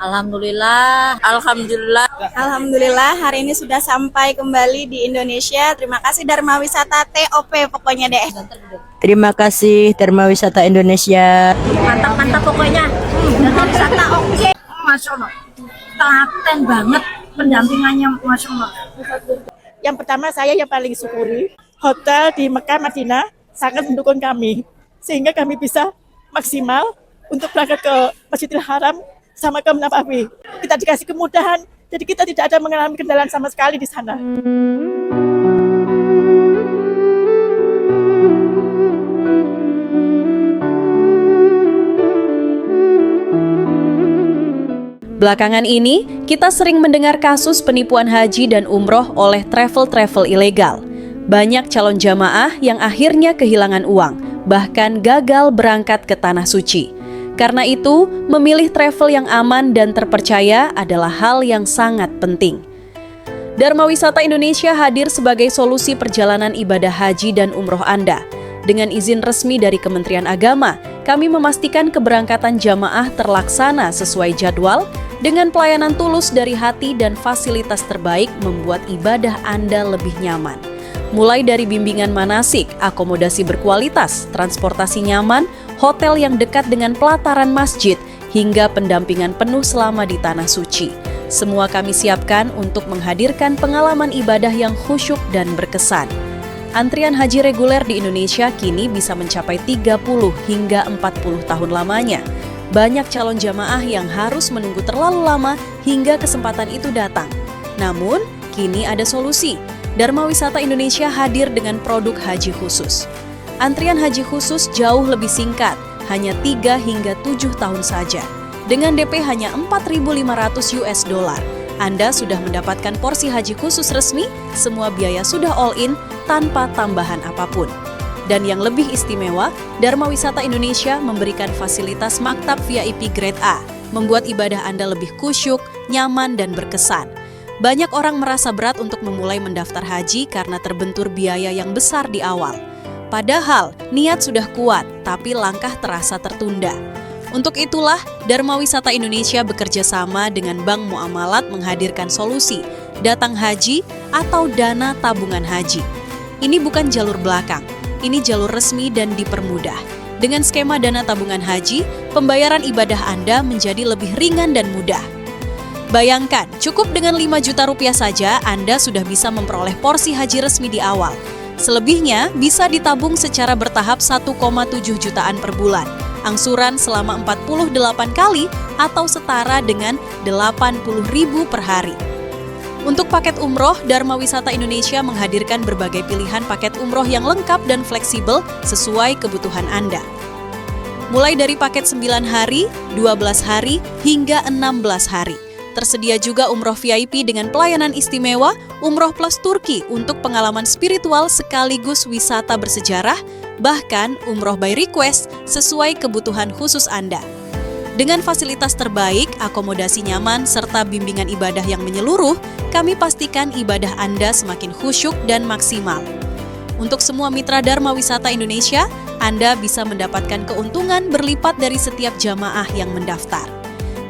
Alhamdulillah, alhamdulillah. Alhamdulillah hari ini sudah sampai kembali di Indonesia. Terima kasih Dharma Wisata TOP pokoknya deh. Terima kasih Dharma Wisata Indonesia. Mantap pokoknya. Dharma Wisata oke. Masya Allah, telaten banget pendampingannya, Masya Allah. Yang pertama saya yang paling syukuri, hotel di Mekah Madinah sangat mendukung kami. Sehingga kami bisa maksimal untuk berangkat ke Masjidil Haram sama ke Nabawi. Kita dikasih kemudahan, jadi kita tidak ada mengalami kendala sama sekali di sana. Belakangan ini, kita sering mendengar kasus penipuan haji dan umroh oleh travel ilegal. Banyak calon jamaah yang akhirnya kehilangan uang, bahkan gagal berangkat ke Tanah Suci. Karena itu, memilih travel yang aman dan terpercaya adalah hal yang sangat penting. Dharma Wisata Indonesia hadir sebagai solusi perjalanan ibadah haji dan umroh Anda. Dengan izin resmi dari Kementerian Agama, kami memastikan keberangkatan jamaah terlaksana sesuai jadwal dengan pelayanan tulus dari hati dan fasilitas terbaik membuat ibadah Anda lebih nyaman. Mulai dari bimbingan manasik, akomodasi berkualitas, transportasi nyaman, hotel yang dekat dengan pelataran masjid, hingga pendampingan penuh selama di Tanah Suci. Semua kami siapkan untuk menghadirkan pengalaman ibadah yang khusyuk dan berkesan. Antrian haji reguler di Indonesia kini bisa mencapai 30 hingga 40 tahun lamanya. Banyak calon jamaah yang harus menunggu terlalu lama hingga kesempatan itu datang. Namun, kini ada solusi. Dharma Wisata Indonesia hadir dengan produk haji khusus. Antrian haji khusus jauh lebih singkat, hanya 3 hingga 7 tahun saja. Dengan DP hanya $4.500, Anda sudah mendapatkan porsi haji khusus resmi, semua biaya sudah all in tanpa tambahan apapun. Dan yang lebih istimewa, Dharma Wisata Indonesia memberikan fasilitas maktab VIP Grade A, membuat ibadah Anda lebih khusyuk, nyaman, dan berkesan. Banyak orang merasa berat untuk memulai mendaftar haji karena terbentur biaya yang besar di awal. Padahal, niat sudah kuat, tapi langkah terasa tertunda. Untuk itulah, Dharma Wisata Indonesia bekerja sama dengan Bank Muamalat menghadirkan solusi, datang haji atau dana tabungan haji. Ini bukan jalur belakang, ini jalur resmi dan dipermudah. Dengan skema dana tabungan haji, pembayaran ibadah Anda menjadi lebih ringan dan mudah. Bayangkan, cukup dengan 5 juta rupiah saja Anda sudah bisa memperoleh porsi haji resmi di awal. Selebihnya bisa ditabung secara bertahap 1,7 jutaan per bulan. Angsuran selama 48 kali atau setara dengan 80.000 per hari. Untuk paket umroh, Dharma Wisata Indonesia menghadirkan berbagai pilihan paket umroh yang lengkap dan fleksibel sesuai kebutuhan Anda. Mulai dari paket 9 hari, 12 hari, hingga 16 hari. Tersedia juga umroh VIP dengan pelayanan istimewa, umroh plus Turki untuk pengalaman spiritual sekaligus wisata bersejarah, bahkan umroh by request sesuai kebutuhan khusus Anda. Dengan fasilitas terbaik, akomodasi nyaman, serta bimbingan ibadah yang menyeluruh, kami pastikan ibadah Anda semakin khusyuk dan maksimal. Untuk semua mitra Dharma Wisata Indonesia, Anda bisa mendapatkan keuntungan berlipat dari setiap jamaah yang mendaftar.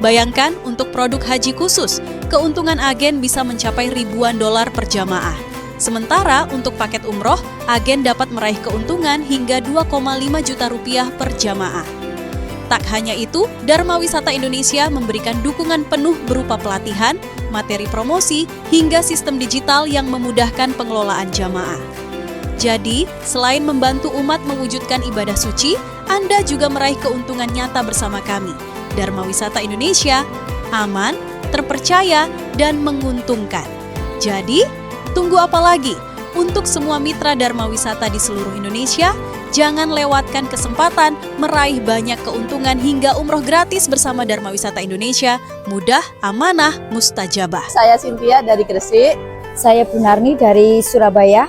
Bayangkan untuk produk haji khusus, keuntungan agen bisa mencapai ribuan dolar per jamaah. Sementara untuk paket umroh, agen dapat meraih keuntungan hingga 2,5 juta rupiah per jamaah. Tak hanya itu, Dharma Wisata Indonesia memberikan dukungan penuh berupa pelatihan, materi promosi, hingga sistem digital yang memudahkan pengelolaan jamaah. Jadi, selain membantu umat mewujudkan ibadah suci, Anda juga meraih keuntungan nyata bersama kami. Dharma Wisata Indonesia, aman, terpercaya, dan menguntungkan. Jadi, tunggu apa lagi? Untuk semua mitra Dharma Wisata di seluruh Indonesia, jangan lewatkan kesempatan meraih banyak keuntungan hingga umroh gratis bersama Dharma Wisata Indonesia. Mudah, amanah, mustajabah. Saya Cynthia dari Gresik. Saya Bunarni dari Surabaya.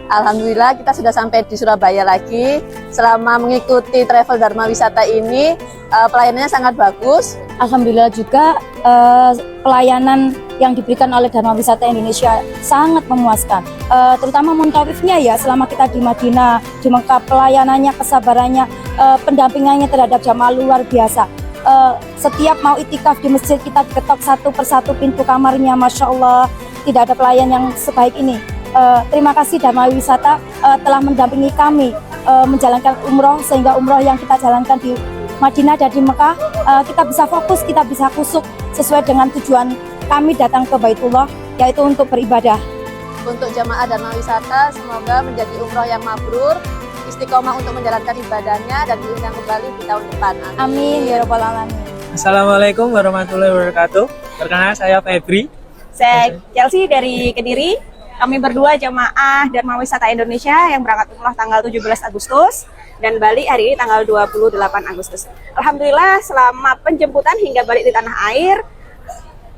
Alhamdulillah kita sudah sampai di Surabaya lagi. Selama mengikuti travel Dharma Wisata ini, pelayanannya sangat bagus. Alhamdulillah juga pelayanan yang diberikan oleh Dharma Wisata Indonesia sangat memuaskan. Terutama muntawifnya ya, selama kita di Madinah, di Mekah, pelayanannya, kesabarannya, pendampingannya terhadap jamaah luar biasa. Setiap mau itikaf di masjid kita ketok satu persatu pintu kamarnya, Masya Allah, tidak ada pelayan yang sebaik ini. Terima kasih Dharma Wisata telah mendampingi kami menjalankan umroh, sehingga umroh yang kita jalankan di Madinah dan di Mekah kita bisa fokus, kita bisa kusuk sesuai dengan tujuan kami datang ke Baitullah, yaitu untuk beribadah. Untuk jamaah Dharma Wisata, semoga menjadi umroh yang mabrur, istiqomah untuk menjalankan ibadahnya dan diundang kembali di tahun depan. Amin ya Rabbal Alamin. Assalamualaikum warahmatullahi wabarakatuh. Perkenalkan saya Febri. Saya Chelsea dari Kediri. Kami berdua jamaah Dharma Wisata Indonesia yang berangkat umroh tanggal 17 Agustus dan balik hari ini tanggal 28 Agustus. Alhamdulillah selama penjemputan hingga balik di tanah air,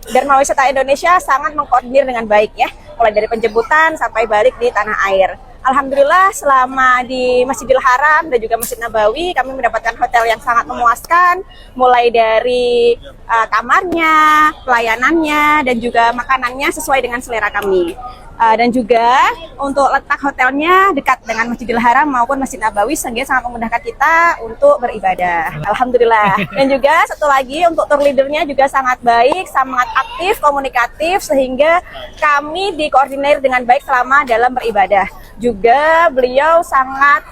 Dharma Wisata Indonesia sangat mengkoordinir dengan baik ya, mulai dari penjemputan sampai balik di tanah air. Alhamdulillah selama di Masjidil Haram dan juga Masjid Nabawi kami mendapatkan hotel yang sangat memuaskan, mulai dari kamarnya, pelayanannya, dan juga makanannya sesuai dengan selera kami. Dan juga untuk letak hotelnya dekat dengan Masjidil Haram maupun Masjid Nabawi, sehingga sangat memudahkan kita untuk beribadah. Alhamdulillah. Dan juga satu lagi untuk tour leadernya juga sangat baik, sangat aktif, komunikatif, sehingga kami dikoordinir dengan baik selama dalam beribadah. Juga beliau sangat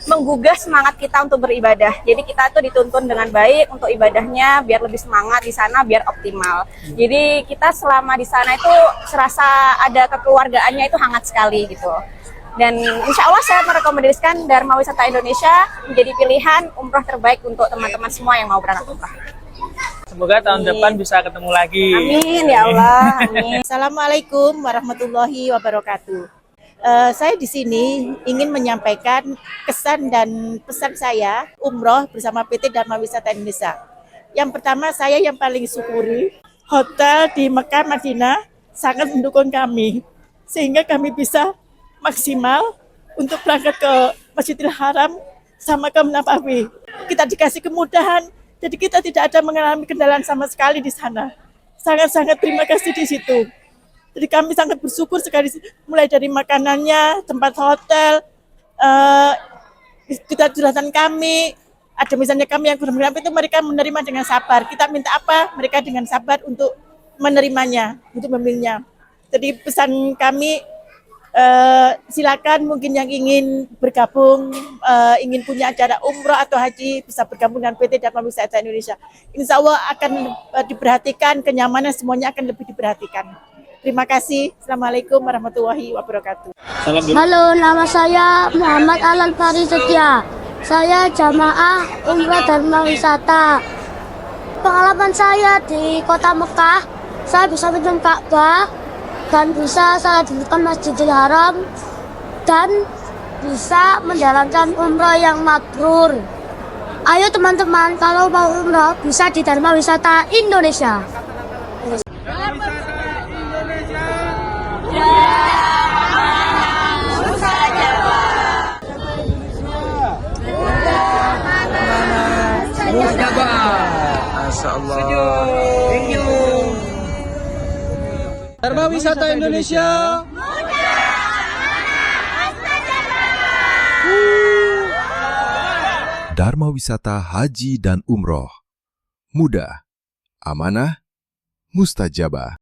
menggugah semangat kita untuk beribadah. Jadi kita tuh dituntun dengan baik untuk ibadahnya biar lebih semangat di sana, biar optimal. Jadi kita selama di sana itu serasa ada kekeluargaannya itu hangat sekali gitu. Dan insya Allah saya merekomendasikan Dharma Wisata Indonesia menjadi pilihan umroh terbaik untuk teman-teman semua yang mau berangkat umroh. Semoga tahun depan bisa ketemu lagi. Amin ya Allah. Amin. Assalamualaikum warahmatullahi wabarakatuh. Saya di sini ingin menyampaikan kesan dan pesan saya umroh bersama PT Dharma Wisata Indonesia. Yang pertama, saya yang paling syukuri hotel di Mekah Madinah sangat mendukung kami, sehingga kami bisa maksimal untuk berangkat ke Masjidil Haram sama ke Nabawi. Kita dikasih kemudahan, jadi kita tidak ada mengalami kendala sama sekali di sana. Sangat-sangat terima kasih di situ. Jadi kami sangat bersyukur sekali, mulai dari makanannya, tempat hotel, kejujuran kami. Ada misalnya kami yang kurang itu mereka menerima dengan sabar. Kita minta apa, mereka dengan sabar untuk menerimanya, untuk memilihnya. Jadi pesan kami, silakan mungkin yang ingin bergabung, ingin punya acara umroh atau haji, bisa bergabung dengan PT Dharma Wisata Indonesia. Insya Allah akan diperhatikan, kenyamanan semuanya akan lebih diperhatikan. Terima kasih. Assalamualaikum warahmatullahi wabarakatuh. Halo, nama saya Muhammad Alal Fari Setia. Saya jamaah umroh Dharma Wisata. Pengalaman saya di kota Mekah, saya bisa mengunjungi Ka'bah dan bisa salat di depan Masjidil Haram dan bisa menjalankan umroh yang mabrur. Ayo teman-teman, kalau mau umroh bisa di Dharma Wisata Indonesia. Masya Allah. Thank you. Dharma Wisata Indonesia. Dharma Wisata Haji dan Umroh. Mudah, amanah, mustajabah.